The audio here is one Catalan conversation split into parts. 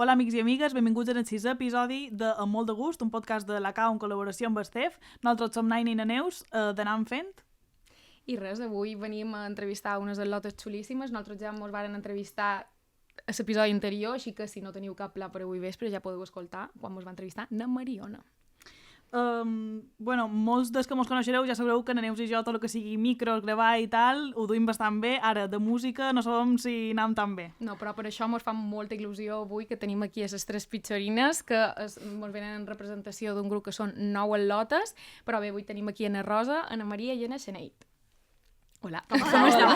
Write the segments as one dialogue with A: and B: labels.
A: Hola, amics i amigues, benvinguts en el 6è episodi de Amb molt de gust, un podcast de la CAU en col·laboració amb Estef. Nosaltres som Naina i na Neus, d'Anant Fent.
B: I res, avui venim a entrevistar unes atletes xulíssimes. Nosaltres ja ens varen entrevistar a l'episodi anterior, així que si no teniu cap pla per avui vespre ja podeu escoltar quan ens va entrevistar na Mariona.
A: Molts dels que mos coneixereu ja sabreu que na Neus i jo tot el que sigui micros, gravar i tal, ho duim bastant bé. Ara, de música, no sabem si anem tan bé.
B: No, però per això ens fa molta il·lusió avui que tenim aquí a les tres pitxorines, que ens venen en representació d'un grup que són 9 atletes, però bé, avui tenim aquí a na Rosa, a na Maria i a na Xeneit. Hola.
A: Com estàu?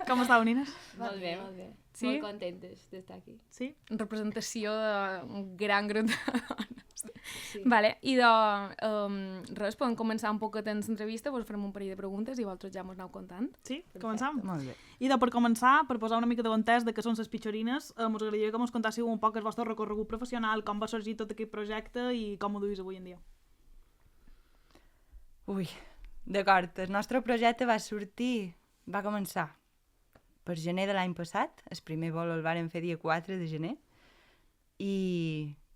A: Com estàu, nines?
C: Molt bé, molt bé.
B: Sí?
C: Molt contentes d'estar aquí.
A: Sí?
B: En representació d'un gran grup de dones.
C: Sí.
B: Vale, i de res, podem començar un poquet en l'entrevista, us farem un parell de preguntes i vosaltres ja m'ho aneu contant.
A: Sí? Començam?
D: Molt bé.
A: I per començar, per posar una mica de contest de què són les pitxorines, mos agradaria que mos contássiu un poc el vostre recorregut professional, com va sorgir tot aquest projecte i com ho duis avui en dia.
D: Ui, d'acord, el nostre projecte va començar per gener de l'any passat, el primer vol el vàrem fer dia 4 de gener,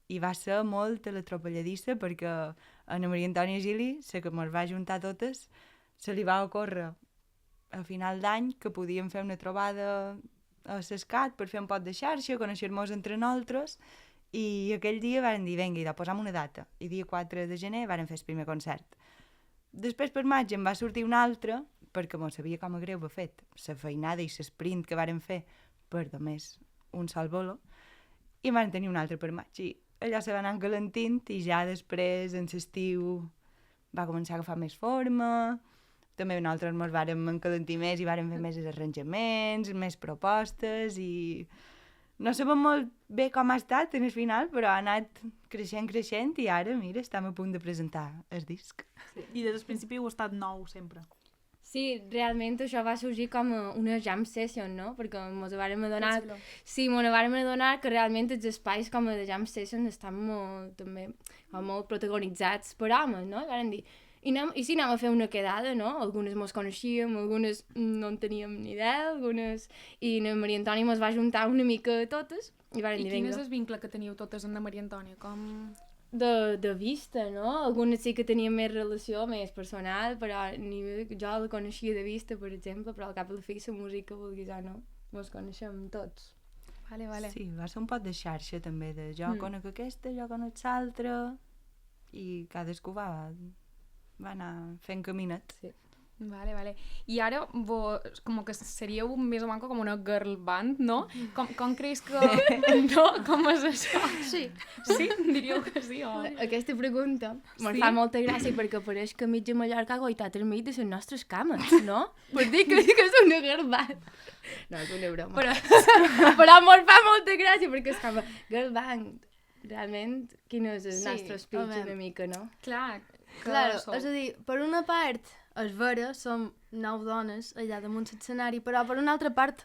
D: i va ser molt electropalladissa perquè a na Maria Antònia Gili, la que ens va juntar totes, se li va ocórrer a final d'any que podíem fer una trobada a l'ESCAT per fer un pot de xarxa, conèixer-nos entre nosaltres, i aquell dia vàrem dir, vinga, idò, posam una data, i dia 4 de gener vàrem fer el primer concert. Després per maig en va sortir un altre, perquè mos sabia com a greu va fet la feinada i l'esprint que vàrem fer per només un sol bolo, i vam tenir un altre per maig, i allò se va anar encalentint, i ja després, en l'estiu, va començar a agafar més forma, també nosaltres ens vàrem encalentir més i vàrem fer més arranjaments, més propostes, i no sabem molt bé com ha estat en el final, però ha anat creixent, i ara, mira, estem a punt de presentar el disc.
A: Sí. I des del principi heu estat 9 sempre.
C: Sí, realment això va sorgir com una jam session, no? Perquè ens vàrem adonar... Sí, ens vàrem adonar que realment els espais com de jam session estan molt protagonitzats per homes, no? I vàrem dir, i si anem a fer una quedada, no? Algunes mos coneixíem, algunes no en teníem ni idea, algunes... I na Maria Antònia mos va juntar una mica a totes, i vàrem dir,
B: quin és el vincle que teniu totes amb na Maria Antònia?
C: De vista, no? Algunes sí que tenien més relació, més personal, però jo la coneixia de vista, per exemple, però al cap a la fi la música, vulguis o no, mos coneixem tots.
B: Vale.
D: Sí, va ser un pot de xarxa també, de jo conec aquesta, jo conec l'altra, i cadascú va anar fent caminet.
C: Sí.
B: Vale. I ara com que seríeu més o menys com una girl band, no? Com creus que... No? Com és això?
C: Sí.
B: Sí? Diríeu que sí, o...?
C: Aquesta pregunta me'n fa molta gràcia perquè pareix que mig de Mallorca ha goitat el mig de les nostres cames, no? Per dir que és una girl band. No, és una broma. Però me'n fa molta gràcia perquè és com girl band. Realment, quin és el nostre speech una mica, no?
B: Clar,
E: Claro, és a dir, per una part, és vera, som 9 dones allà damunt l'escenari, però per una altra part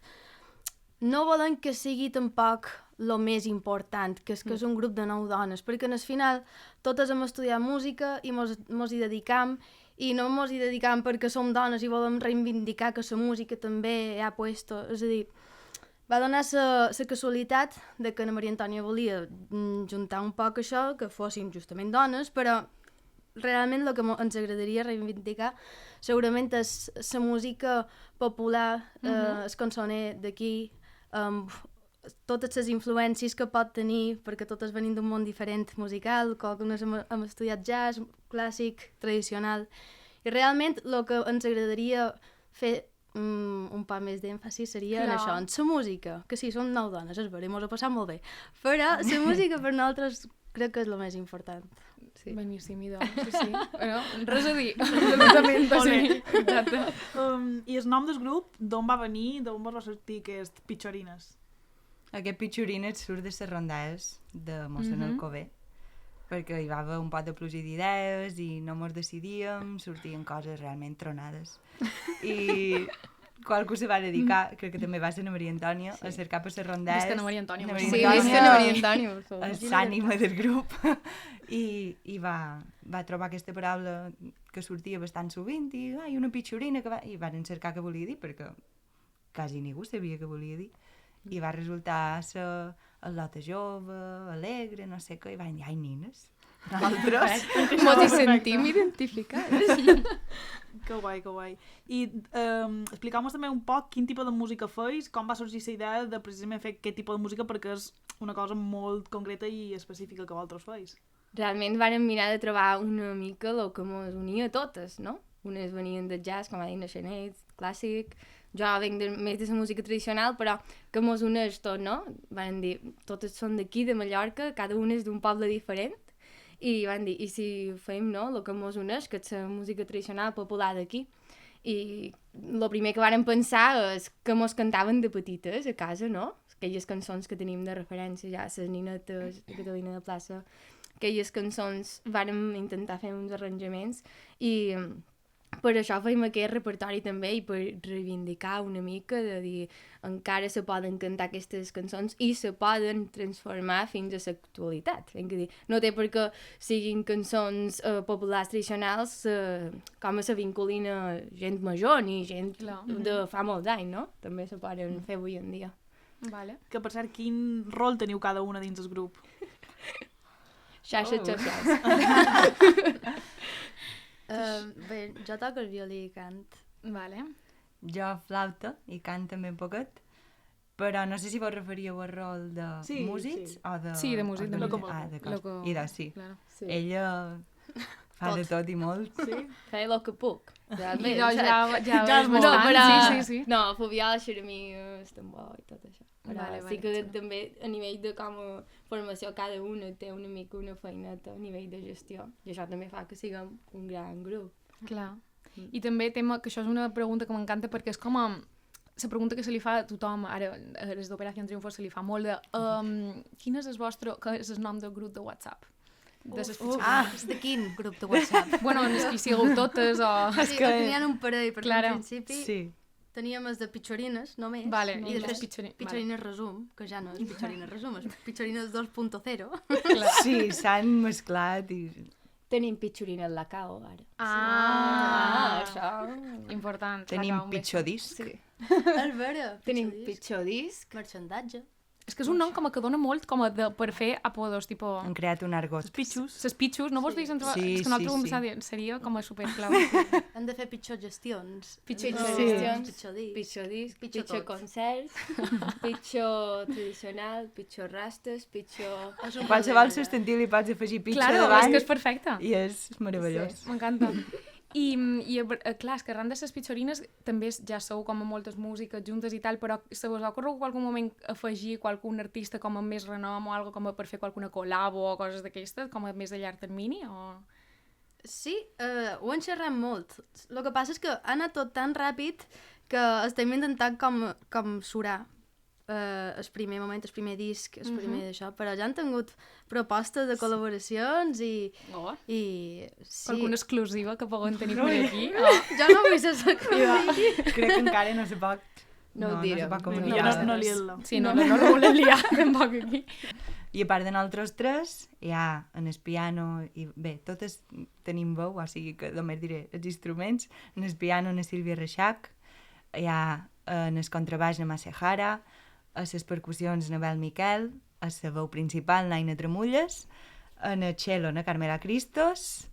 E: no volem que sigui tampoc el més important, que és un grup de 9 dones, perquè al final totes hem estudiat música i mos hi dedicam, i no mos hi dedicam perquè som dones i volem reivindicar que la música també ha puesto, és a dir, va donar la casualitat de que na Maria Antònia volia juntar un poc això, que fossin justament dones, però realment el que ens agradaria reivindicar segurament és la música popular, el cançoner d'aquí, totes les influències que pot tenir, perquè totes venim d'un món diferent musical, algunes hem estudiat jazz, clàssic, tradicional, i realment el que ens agradaria fer un poc més d'èmfasi seria en això, en la música, que sí, som 9 dones, és vera, mos ha passat molt bé, però la música per nosaltres crec que és el més important.
B: Sí. Beníssim, idò. Sí. Bueno, res a dir. Absolutament, sí. Exacte.
A: I el nom del grup, d'on va venir, d'on va sortir aquest Pitxorines?
D: Aquest Pitxorines surt de les rondades de mossèn Alcover, perquè hi va haver un pot de pluja d'idees i no mos decidíem, sortien coses realment tronades. I qualcú se va dedicar, crec que també va ser na Maria Antònia, a cercar per les rondades.
B: Visca na Maria Antònia.
C: Sí, visca na Maria Antònia, per favor.
D: És l'ànima del grup. I va trobar aquesta paraula que sortia bastant sovint, i una pitxorina, i van cercar què volia dir, perquè quasi ningú sabia què volia dir. I va resultar ser el Lota Jove, Alegre, no sé què, i van dir, ai, nines, nosaltres...
B: Mos hi sentim identificats.
A: Que guai, que guai. I explicau-nos també un poc quin tipus de música feis, com va sorgir la idea de precisament fer aquest tipus de música, perquè és una cosa molt concreta i específica que vosaltres feis.
C: Realment vàrem mirar de trobar una mica el que ens unia a totes, no? Unes venien del jazz, com ha dit Naixenet, clàssic, jo venc més de la música tradicional, però que ens uneix tot, no? Van dir, totes són d'aquí, de Mallorca, cada una és d'un poble diferent, i van dir, i si fem, no?, el que ens uneix, que és la música tradicional popular d'aquí. I el primer que vàrem pensar és que ens cantaven de petites a casa, no? Aquelles cançons que tenim de referència, ja, les ninetes, de Catalina de Plaça, aquelles cançons vàrem intentar fer uns arranjaments i per això fèiem aquest repertori també i per reivindicar una mica de dir encara se poden cantar aquestes cançons i se poden transformar fins a l'actualitat. No té per què siguin cançons populars tradicionals com se vinculin a gent major ni gent de fa molts anys, no? També se poden fer avui en dia.
B: Vale.
A: Que per cert, quin rol teniu cada una dins el grup?
C: Xarxes socials.
E: Bé, jo toco el violí i cant.
B: Vale.
D: Jo flauta i cant també un poquet, però no sé si vos referíeu al rol de músics o de...
B: Sí, de músic,
A: de músic.
D: Ah, d'acord. I de sí.
B: Claro.
C: Sí.
D: Ella fa de tot i molt.
A: Sí?
C: Feia el que puc. Realment,
B: Jo ja
A: és molt
B: bastant,
C: però...
B: sí.
C: No, Fubiola, xeramí, tambor i tot això. Però
B: Vale,
C: sí que
B: xulo.
C: també a nivell de com a formació cada una té una mica una feineta a nivell de gestió i això també fa que siguem un gran grup.
B: Clar. I també tema, que això és una pregunta que m'encanta perquè és com a... La pregunta que se li fa a tothom, ara des d'Operació Triunfo se li fa molt de quin és el vostre, que és el nom del grup de WhatsApp? De les
E: És de quin grup de WhatsApp?
B: Bueno, no és que hi sigueu totes o...
E: Sí, que n'hi ha un parell, perquè
B: Clara.
E: al principi
D: Sí.
E: teníem els de Pitxorines, només.
B: Vale,
E: I
B: i
E: després
B: les
E: Pitxorines Resum, que ja no és Pitxorines Resum, és Pitxorines 2.0.
D: Sí, s'han mesclat i...
C: Tenim pitxorina al Lacao, ara.
B: Això.
C: Això...
B: Important.
D: Tenim
B: un
D: pitjor disc.
C: Sí.
E: És vera.
C: Tenim
E: pitjor disc.
C: pitjor disc.
E: Merchandatge.
B: És que és un nom com a que dona molt com a per fer apodos, tipo...
D: Han creat un argot.
A: Pitxos.
B: Ses pitxos, no vos veus entre...
D: Sí,
B: és que nosaltres
D: sí,
B: ho
D: sí.
B: pensàvem, seria com a superclau.
E: Han de fer pitjor gestions.
C: Pitjor
D: Sí.
C: gestions,
E: Pitjor disc.
C: pitjor disc,
E: Pitjor
C: pitjor
E: tot.
C: concerts, pitjor tradicional, pitjor rastes, pitjor...
D: Qualsevol substantiu li pots afegir pitjor
B: Claro, és
D: davant
B: que és perfecte.
D: i és meravellós.
B: M'encanta. I clar, és que arran de les pitxorines també ja sou com a moltes músiques juntes i tal, però se vos ha ocorregut algun moment afegir qualcun artista com a més renom o algo com a per fer qualcuna col·labo o coses d'aquestes, com a més de llarg termini? O...
E: Sí, ho hem xerrat molt. El que passa és que ha anat tot tan ràpid que estem intentant com surar el primer moment, el primer disc, el primer d'això, però ja han tingut propostes de col·laboracions i sí.
B: Qualcuna exclusiva que puguem tenir per aquí?
E: Jo no vull ser secreta.
D: Crec que encara no se pot...
C: No ho direm.
D: se pot
A: Jo
D: comunicar.
A: no li-la.
B: Sí, no ho volem liar tampoc aquí.
D: I a part de nosaltres tres, hi ha en el piano, i bé, totes tenim veu, o sigui que només diré els instruments, en el piano na Sílvia Reixac, hi ha en el contrabaix na Massejara, a les percussions na Bel Miquel, a la veu principal Naina Tremulles, en el cello na Carmela Cristos,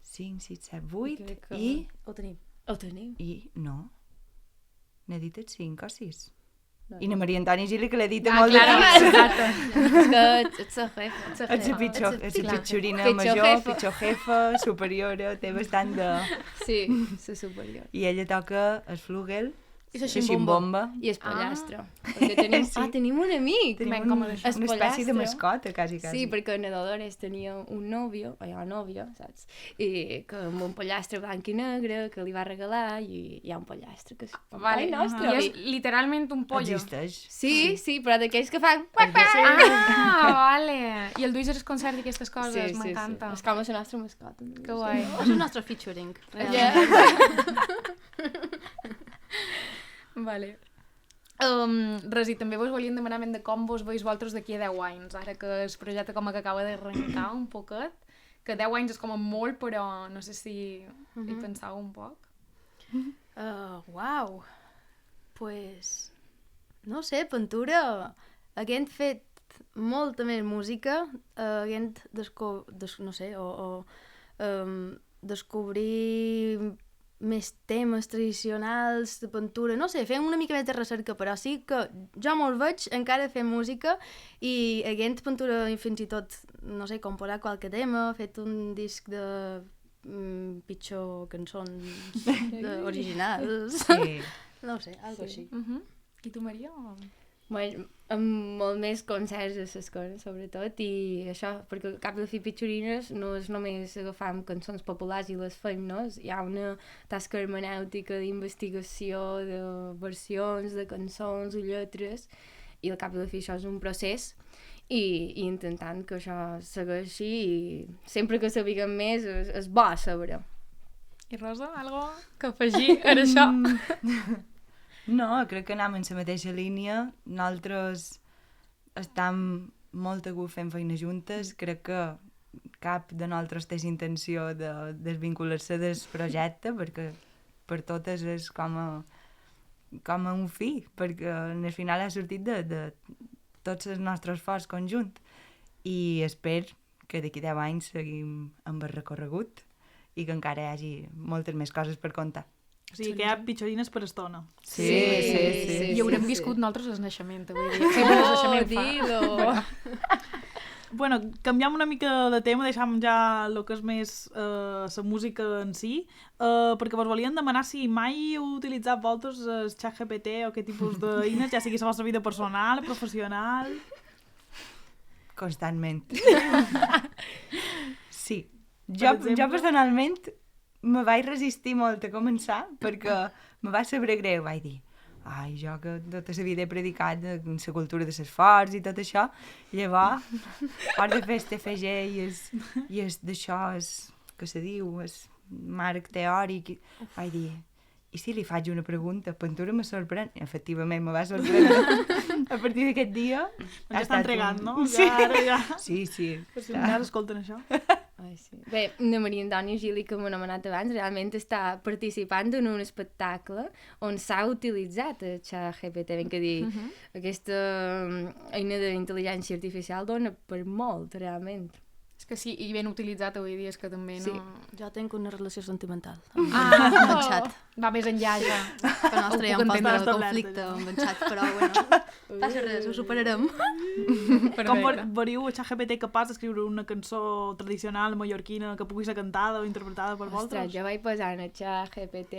D: 5, 6, 7, 8,
C: Crec que-
D: i...
C: Ho tenim. Ho tenim.
D: I no, n'he dit els 5 o 6.
C: No.
D: I na Maria Antònia Gili, que l'he dit a
B: Ah,
D: molt
B: clar,
D: de
B: exacte.
C: És que ets la jefa.
D: ets la pitjor, ets la pitjorina
C: Pitjor
D: major,
C: jefa.
D: pitjor jefa, superiora, té bastant de...
C: Sí, la superior.
D: I ella toca el flugel,
E: I la
D: la
E: ximbomba.
D: ximbomba,
C: I el pollastre. Perquè tenim...
D: Sí.
C: tenim un amic.
D: tenim
B: com
D: un,
B: a-
D: una
C: el
D: espècie de
C: pollastre.
D: mascota, quasi.
C: Sí, perquè en Dolores tenia un nòvio, o hi ha nòvia, saps? I que amb un pollastre blanc i negre que li va regalar i hi ha un pollastre que és un
B: Vale.
C: pare nostre.
B: I és literalment un pollo.
D: Existeix.
C: Sí, però d'aquells que fan...
B: Ah, vale. I el duis als concerts i aquestes coses, m'encanta.
C: És com la nostra mascota.
B: Que guai.
E: És el nostre featuring.
C: Ja.
B: Vale. Res, i també vos volíem demanar de com vos veus vosaltres d'aquí a 10 anys, ara que el projecte com que acaba d'arrencar un poquet, que 10 anys és com a molt, però no sé si hi pensau un poc.
E: Uau. Pues... No sé, pintura... Haguem fet molta més música, haguem descobrir més temes tradicionals de pintura, no sé, fem una mica més de recerca, però sí que jo me'l veig encara fent música i haguent pintura i fins i tot, no sé, composar qualque tema, fet un disc de pitjor cançons originals.
D: Sí.
E: No ho sé, algo així.
B: I tu, Maria?
C: Bueno, amb molt més concerts a l'escola, sobretot, i això, perquè cap de fi Pitxorines no és només agafar cançons populars i les fem, no? Hi ha una tasca hermenèutica d'investigació de versions, de cançons i lletres, i al cap de fi això és un procés, i intentant que això segueixi, i sempre que sabiguem més és bo saber.
B: I Rosa, algo que afegir en això?
D: No, crec que anem en la mateixa línia. Nosaltres estem molt a gust fent feina juntes. Crec que cap de nosaltres té intenció de desvincular-se del projecte, perquè per totes és com a un fi, perquè al final ha sortit de tots els nostres esforç conjunt. I espero que d'aquí 10 anys seguim amb el recorregut i que encara hi hagi moltes més coses per contar.
A: O sigui, que hi ha pitxorines per estona.
D: Sí.
B: I haurem viscut nosaltres el naixement, vull dir. Sí, el naixement fa.
A: Bueno, canviam una mica de tema, deixam ja el que és més la música en si, perquè vos volien demanar si mai heu utilitzat vosaltres el ChatGPT o aquest tipus d'eines, ja sigui la vostra vida personal, professional...
D: Constantment. Sí. Jo personalment me vaig resistir molt a començar perquè me va saber greu, vaig dir jo que tota la vida he predicat la cultura de l'esforç i tot això, llavors hora de fer el TFG i d'això que se diu, el marc teòric, vaig dir i si li faig una pregunta, pintura me sorprèn, efectivament me va sorprendre a partir d'aquest dia
A: ja està entregant, no?
D: Sí.
A: Ja.
D: Sí.
A: Per si encara escolten això.
C: Ai, sí. Bé, la Maria Antònia Gili, que m'ho he anomenat abans, realment està participant en un espectacle on s'ha utilitzat el ChatGPT, ben que dir, aquesta eina d'intel·ligència artificial dona per molt, realment.
B: És que sí, i ben utilitzat avui dia, és que també no...
C: Sí.
E: Jo tinc una relació sentimental amb el xat.
B: Va més enllà ja.
E: Que el nostre hi ha un poc de
A: establerta,
E: conflicte
A: ja.
E: amb el xat, però bueno, passa res, ho superarem.
A: Com veieu el ChatGPT capaç d'escriure una cançó tradicional mallorquina que pugui ser cantada o interpretada per vosaltres?
C: Ostres, jo vaig posar en el ChatGPT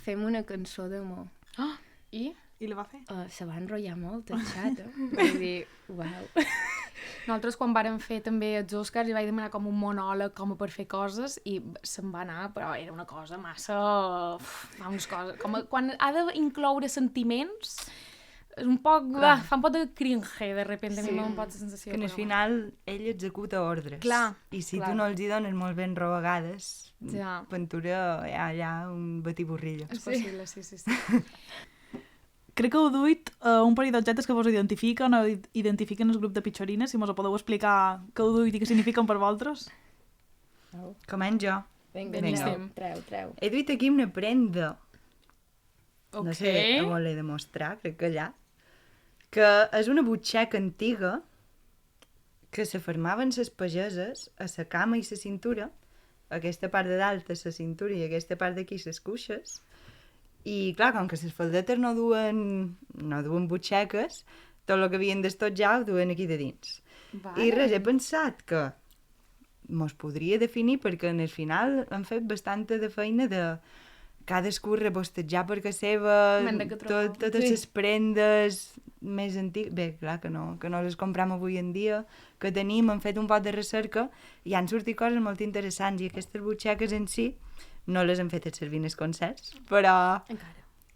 C: fem una cançó d'amor.
B: I?
A: I la va fer?
C: Se va enrotllar molt el xat, Vull dir, uau.
B: Nosaltres quan vàrem fer també els Oscars i vaig demanar com un monòleg com per fer coses i se'n va anar, però era una cosa massa... com quan ha d'incloure sentiments és un poc... fa un poc de cringe de repente, sí. Un poc de sensació.
D: Que al final ell executa ordres.
B: Clar,
D: I si
B: clar.
D: tu no els hi dones molt ben roba a vegades,
B: Ja.
D: pintura hi ha allà un batiborrillo.
B: És possible, sí.
A: Crec que heu duit un parell d'objectes que vos identifiquen o identifiquen el grup de pitxorines, si mos ho podeu explicar què heu duit i què signifiquen per vosaltres.
D: Començo jo.
C: Vinga, treu.
D: He duit aquí una prenda.
B: Ok.
D: No sé, ho l'he de mostrar, crec que allà. Que és una butxaca antiga que se fermaven les pageses a la cama i la cintura, aquesta part de dalt a la cintura i aquesta part d'aquí les cuixes. I clar, com que les faldetes no duen butxaques, tot el que havien d'estotjar ho duen aquí de dins.
B: Vale.
D: I res, he pensat que mos podria definir perquè en el final han fet bastanta de feina de cadascú repostejar per casa seva, totes les prendes més antigues, bé, clar, que no les compram avui en dia, que tenim, hem fet un poc de recerca i han sortit coses molt interessants i aquestes butxaques en si no les hem fet servir en els concerts, però...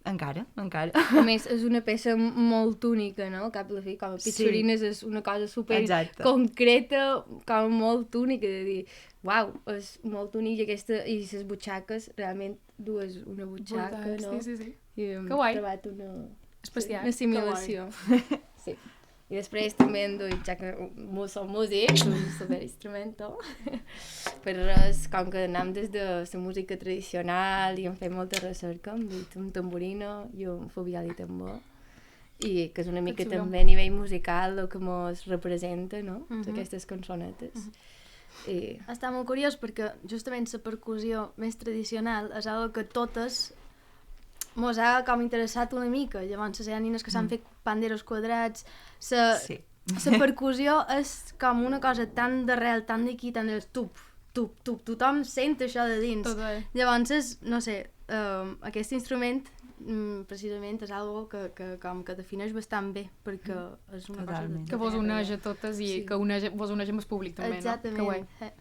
D: Encara.
C: A més, és una peça molt única, no? Cap a la fi, com a pitxorines és una cosa super concreta, com molt única, de dir, uau, és molt únic i les butxaques, realment dues una butxaca, no?
B: Sí.
C: I hem
B: guai.
C: trobat una
B: Especial.
C: Sí. I després també hem duit, ja que som músics, un superinstrumento, per res, com que anem des de la música tradicional i hem fet molta recerca, hem duit un tamborino i un fobial i tambor. i que és una mica
B: xulo.
C: també a nivell musical el que mos representa, no? Aquestes cançonetes. I...
E: Està molt curiós perquè justament la percussió més tradicional és algo que totes mos ha com interessat una mica. Llavors, hi ha nines que s'han fet panderos quadrats.
D: Sí.
E: La percussió és com una cosa tan d'arrel, tan d'aquí, tan del tup, tup, tup. Tothom sent això de dins.
B: Total.
E: Llavors, és, no sé, aquest instrument precisament és algo que com que defineix bastant bé, perquè és una
D: Totalment.
E: cosa...
B: Que vos uneix a totes i
E: Sí.
B: que vos uneix amb el públic també,
E: Exactament.
B: no? Que guai.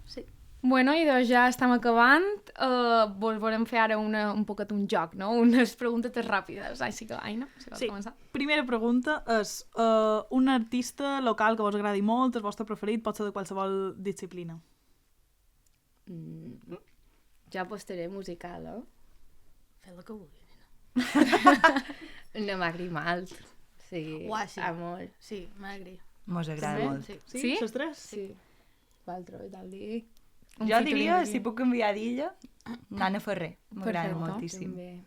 E: Sí.
B: Bueno, i doncs ja estem acabant. Vos volem fer ara un poquet un joc, no? Unes preguntes ràpides. Així que, Aina, si vols
A: Sí.
B: començar.
A: Primera pregunta és un artista local que vos agradi molt, el vostre preferit, pot ser de qualsevol disciplina.
C: Jo apostaré musical, eh?
E: Fes el que vulgui.
C: Una Magri Malt. Sí,
E: Uah, sí.
C: amor.
E: Sí, m'agrada.
D: Mos agrada
E: També?
D: molt.
E: Sí.
A: Sí?
B: Sí?
A: Les tres?
C: Sí. L'altre, i tal dia.
B: Un
D: Jo
B: featuring
D: diria,
B: aquí.
D: si puc canviar d'illa, Nana Ferrer. M'agrada
B: Perfecte.
D: moltíssim.
C: També.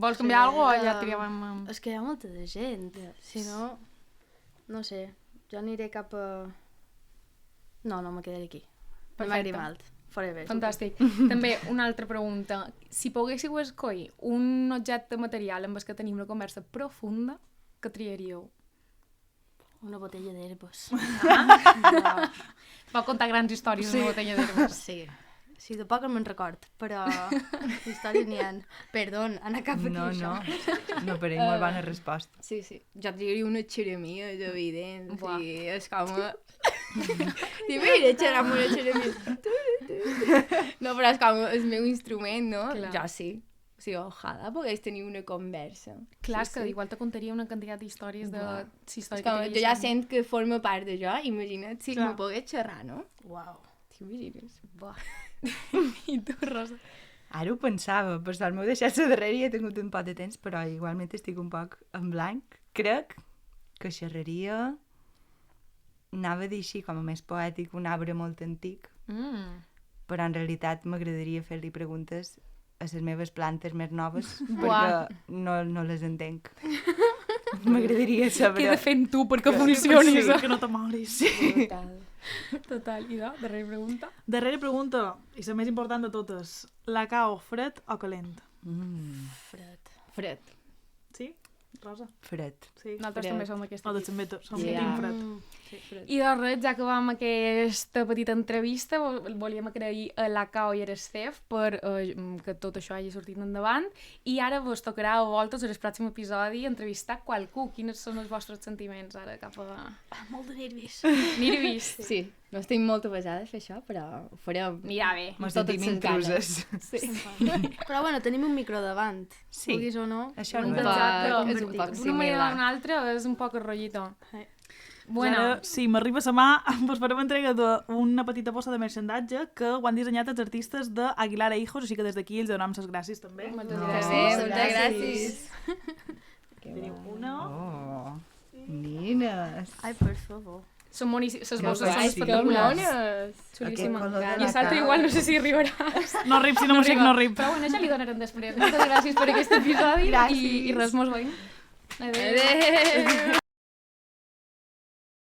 B: Vols canviar alguna cosa o ja
E: eh,
B: tiràvem amb...
E: És que hi ha molta de gent. Si no, no sé, jo aniré cap a... No, me quedaré aquí.
B: Perfecte.
E: M'agrada malt. Forever.
B: Fantàstic. També una altra pregunta. Si poguéssiu escollir un objecte material amb el que tenim una conversa profunda, què triaríeu?
E: Una botella d'herbes.
B: Va contar grans històries d'una botella d'herbes.
E: Sí. Sí, de poc me'n record, però històries n'hi ha. Perdó, anar cap aquí,
D: No,
E: això.
D: no. No, per ell molt bona resposta.
C: Sí, sí. Jo triaria una xeremia, és evident.
B: Buah.
C: Sí, és com... Sí, mira, xerrar amb una xeremia. No, però és com el meu instrument, no?
B: Clar.
C: Jo sí. O sigui, ojalà pogués tenir una conversa.
B: Clar,
C: Sí,
B: és que
C: sí.
B: igual te contaria una quantitat d'històries de...
C: Buah.
B: Si
C: És
B: històries
C: com,
B: que
C: jo ja sent que forma part de jo, imagina't si
A: Clar.
C: me pogués xerrar, no?
E: Uau.
C: T'imagines? Buah.
B: I tu, Rosa?
D: Ara ho pensava, per sort m'ho he deixat a darrere i he tingut un poc de temps, però igualment estic un poc en blanc. Crec que xerraria... Anava a dir així, com a més poètic, un arbre molt antic, però en realitat m'agradaria fer-li preguntes a les meves plantes més noves,
B: Buah.
D: perquè no les entenc. M'agradaria saber...
B: Queda fent tu perquè
D: Que-
B: funcioni,
D: sí.
B: saps?
A: Que no te moris.
C: Brutal.
B: Total. I de, darrera pregunta?
A: Darrera pregunta, i la més important de totes. La cau fred o calent?
E: Fred.
C: Fred.
A: Sí? Rosa?
D: Fred.
A: Sí.
B: Nosaltres
C: Fred.
B: també som aquesta.
A: O de també som
C: Yeah.
A: team fred.
C: Fred.
B: I de res, ja acabam aquesta petita entrevista, volíem agrair a la Cao i a l'Estef per que tot això hagi sortit endavant, i ara vos tocarà a vosaltres, en el pròxim episodi, entrevistar qualcú. Quins són els vostres sentiments ara cap a...
E: Molt de nervis.
B: Nervis.
C: Sí, no estic molt avesada a fer això, però ho farem.
B: Anirà bé.
D: Mos
C: Totes
D: sentim
C: ses ganes.
D: intruses.
C: Sí.
E: Però bueno, tenim un micro davant.
D: Sí.
E: Vulguis o no.
D: Això
E: ho hem
D: no és.
E: pensat de
C: És un
E: convertir-ho.
C: poc
B: D'una manera o
C: similar.
B: d'una altra és un poc el rotllito.
E: Sí.
A: Bueno.
B: Bueno,
A: Ara, si m'arriba la mà, vos farem entrega d'una petita bossa de merchandatge que ho han dissenyat els artistes d'Aguilar Hijos, així que des d'aquí els donem les gràcies també.
B: moltes
D: No.
B: gràcies.
C: Moltes gràcies.
A: Teniu una.
D: Oh, nines.
E: Ai, per favor.
B: Són boníssimes. Les
D: Que
B: bosses són
D: guai,
B: espectaculars.
C: mones!
B: Xulíssima.
D: Aquest color de
B: I
D: la
B: l'altre
D: Cao.
B: igual no sé si arribaràs.
A: No rip, si no m'ho no rip.
B: Però bueno, ja li donarem després. Moltes gràcies per aquest episodi
C: Gràcies.
B: i res, mos veiem.
C: Adéu!